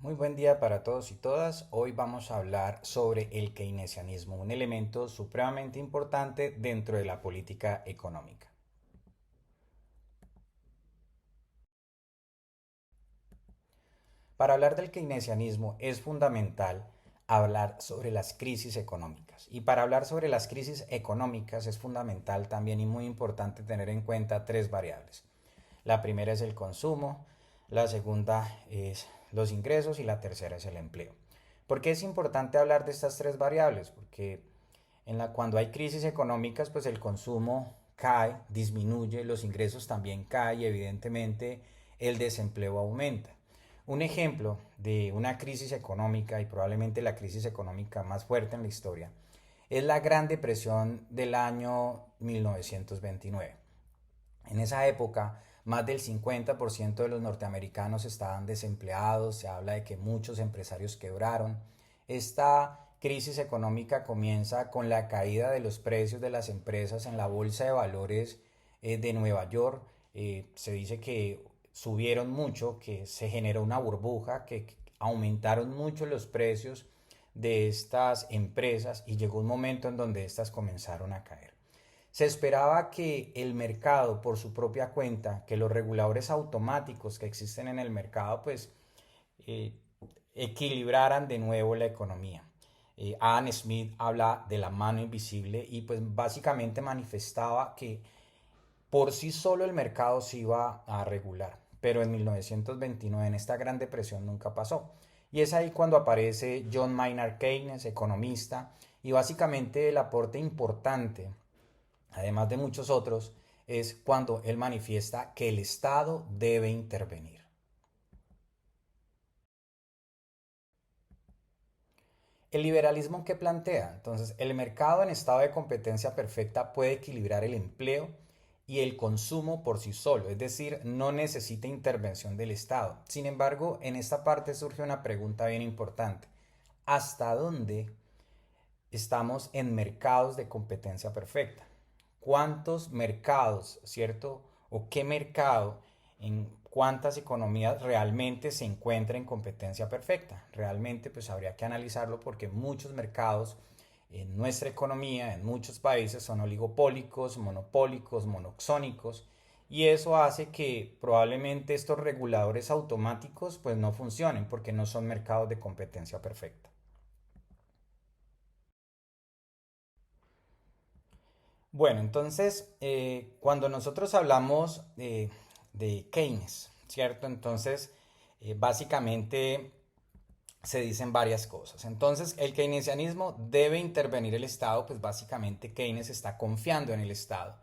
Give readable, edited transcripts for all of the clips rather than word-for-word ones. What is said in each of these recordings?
Muy buen día para todos y todas. Hoy vamos a hablar sobre el keynesianismo, un elemento supremamente importante dentro de la política económica. Para hablar del keynesianismo es fundamental hablar sobre las crisis económicas. Y para hablar sobre las crisis económicas es fundamental también y muy importante tener en cuenta tres variables. La primera es el consumo, la segunda es los ingresos y la tercera es el empleo. ¿Por qué es importante hablar de estas tres variables? Porque cuando hay crisis económicas, pues el consumo cae, disminuye, los ingresos también caen y evidentemente el desempleo aumenta. Un ejemplo de una crisis económica y probablemente la crisis económica más fuerte en la historia es la Gran Depresión del año 1929. En esa época, más del 50% de los norteamericanos estaban desempleados, se habla de que muchos empresarios quebraron. Esta crisis económica comienza con la caída de los precios de las empresas en la bolsa de valores de Nueva York. Se dice que subieron mucho, que se generó una burbuja, que aumentaron mucho los precios de estas empresas y llegó un momento en donde estas comenzaron a caer. Se esperaba que el mercado, por su propia cuenta, que los reguladores automáticos que existen en el mercado, pues eh, equilibraran de nuevo la economía. Adam Smith habla de la mano invisible y pues básicamente manifestaba que por sí solo el mercado se iba a regular, pero en 1929, en esta Gran Depresión, nunca pasó. Y es ahí cuando aparece John Maynard Keynes, economista, y básicamente el aporte importante, además de muchos otros, es cuando él manifiesta que el Estado debe intervenir. El liberalismo que plantea, entonces, el mercado en estado de competencia perfecta puede equilibrar el empleo y el consumo por sí solo, es decir, no necesita intervención del Estado. Sin embargo, en esta parte surge una pregunta bien importante. ¿Hasta dónde estamos en mercados de competencia perfecta? ¿Cuántos mercados, cierto? ¿O qué mercado, en cuántas economías realmente se encuentra en competencia perfecta? Realmente pues habría que analizarlo porque muchos mercados en nuestra economía, en muchos países, son oligopólicos, monopólicos, monoxónicos, y eso hace que probablemente estos reguladores automáticos pues no funcionen porque no son mercados de competencia perfecta. Bueno, entonces, cuando nosotros hablamos de Keynes, ¿cierto? Entonces, básicamente se dicen varias cosas. Entonces, el keynesianismo debe intervenir el Estado, pues básicamente Keynes está confiando en el Estado.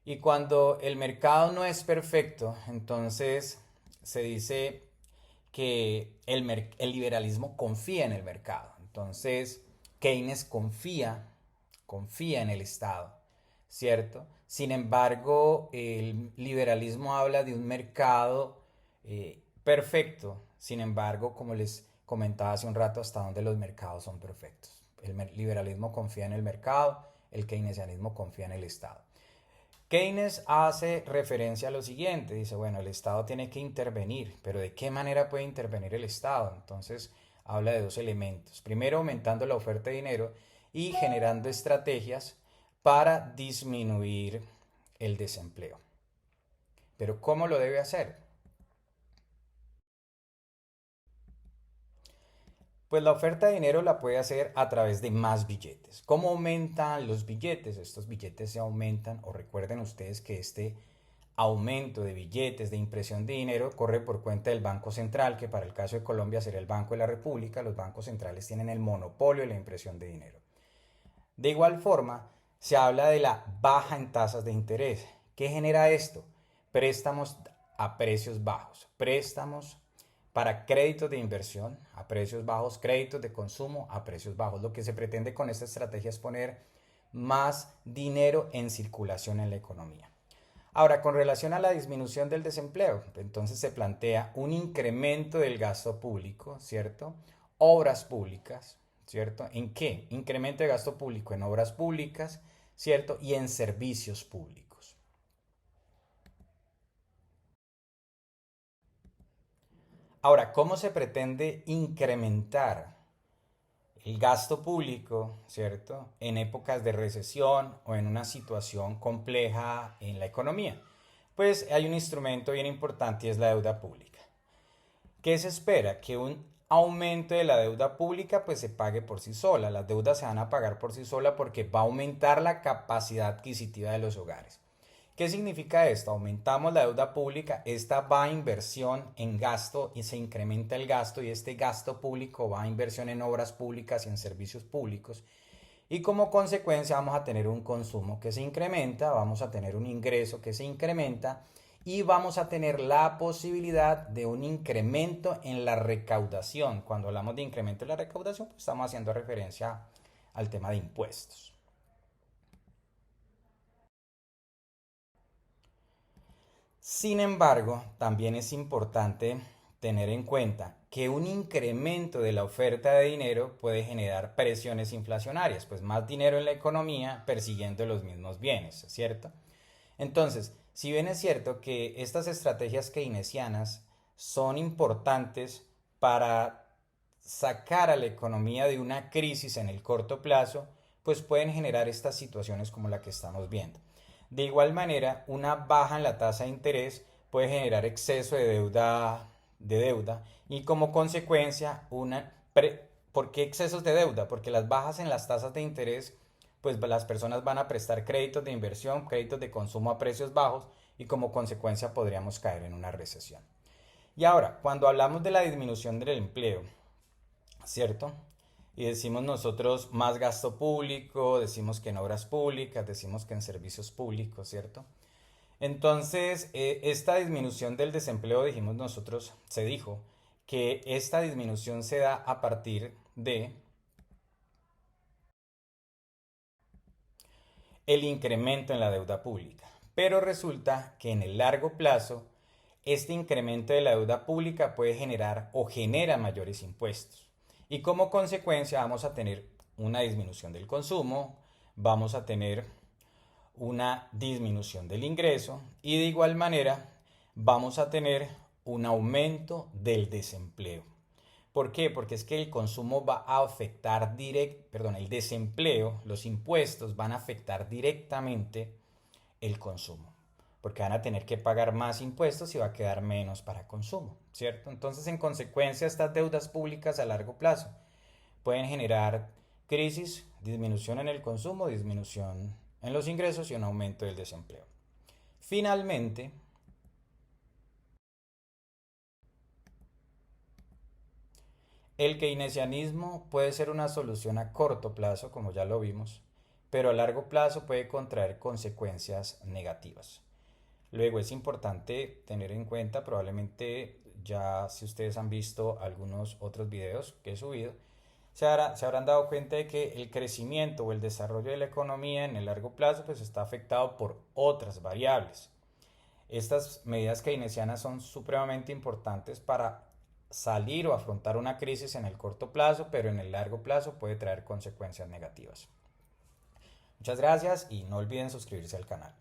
Y cuando el mercado no es perfecto, entonces se dice que el liberalismo confía en el mercado. Entonces, Keynes confía en el Estado, ¿cierto? Sin embargo, el liberalismo habla de un mercado perfecto. Sin embargo, como les comentaba hace un rato, hasta donde los mercados son perfectos. El liberalismo confía en el mercado, el keynesianismo confía en el Estado. Keynes hace referencia a lo siguiente, dice, bueno, el Estado tiene que intervenir, pero ¿de qué manera puede intervenir el Estado? Entonces habla de dos elementos. Primero, aumentando la oferta de dinero y generando estrategias para disminuir el desempleo. Pero ¿cómo lo debe hacer? Pues la oferta de dinero la puede hacer a través de más billetes. ¿Cómo aumentan los billetes? Estos billetes se aumentan, o recuerden ustedes que este aumento de billetes, de impresión de dinero, corre por cuenta del Banco Central, que para el caso de Colombia sería el Banco de la República. Los bancos centrales tienen el monopolio de la impresión de dinero. De igual forma, se habla de la baja en tasas de interés. ¿Qué genera esto? Préstamos a precios bajos, préstamos para créditos de inversión a precios bajos, créditos de consumo a precios bajos. Lo que se pretende con esta estrategia es poner más dinero en circulación en la economía. Ahora, con relación a la disminución del desempleo, entonces se plantea un incremento del gasto público, ¿cierto? Obras públicas, ¿cierto? ¿En qué? Incremento de gasto público en obras públicas, ¿cierto? Y en servicios públicos. Ahora, ¿cómo se pretende incrementar el gasto público, ¿cierto?, en épocas de recesión o en una situación compleja en la economía? Pues hay un instrumento bien importante y es la deuda pública. ¿Qué se espera? Que un aumento de la deuda pública pues se pague por sí sola. Las deudas se van a pagar por sí sola porque va a aumentar la capacidad adquisitiva de los hogares. ¿Qué significa esto? Aumentamos la deuda pública, esta va a inversión en gasto y se incrementa el gasto y este gasto público va a inversión en obras públicas y en servicios públicos y como consecuencia vamos a tener un consumo que se incrementa, vamos a tener un ingreso que se incrementa y vamos a tener la posibilidad de un incremento en la recaudación. Cuando hablamos de incremento en la recaudación, pues estamos haciendo referencia al tema de impuestos. Sin embargo, también es importante tener en cuenta que un incremento de la oferta de dinero puede generar presiones inflacionarias, pues más dinero en la economía persiguiendo los mismos bienes, ¿cierto? Entonces, si bien es cierto que estas estrategias keynesianas son importantes para sacar a la economía de una crisis en el corto plazo, pues pueden generar estas situaciones como la que estamos viendo. De igual manera, una baja en la tasa de interés puede generar exceso de deuda y como consecuencia ¿por qué excesos de deuda? Porque las bajas en las tasas de interés, pues las personas van a prestar créditos de inversión, créditos de consumo a precios bajos y como consecuencia podríamos caer en una recesión. Y ahora, cuando hablamos de la disminución del empleo, ¿cierto? Y decimos nosotros más gasto público, decimos que en obras públicas, decimos que en servicios públicos, ¿cierto? Entonces, esta disminución del desempleo, dijimos nosotros, se dijo que esta disminución se da a partir de el incremento en la deuda pública. Pero resulta que en el largo plazo, este incremento de la deuda pública puede generar o genera mayores impuestos. Y como consecuencia vamos a tener una disminución del consumo, vamos a tener una disminución del ingreso y de igual manera vamos a tener un aumento del desempleo. ¿Por qué? Porque es que el consumo va a afectar el desempleo, los impuestos van a afectar directamente el consumo, porque van a tener que pagar más impuestos y va a quedar menos para consumo, ¿cierto? Entonces, en consecuencia, estas deudas públicas a largo plazo pueden generar crisis, disminución en el consumo, disminución en los ingresos y un aumento del desempleo. Finalmente, el keynesianismo puede ser una solución a corto plazo, como ya lo vimos, pero a largo plazo puede contraer consecuencias negativas. Luego es importante tener en cuenta, probablemente ya si ustedes han visto algunos otros videos que he subido, se habrán dado cuenta de que el crecimiento o el desarrollo de la economía en el largo plazo pues está afectado por otras variables. Estas medidas keynesianas son supremamente importantes para salir o afrontar una crisis en el corto plazo, pero en el largo plazo puede traer consecuencias negativas. Muchas gracias y no olviden suscribirse al canal.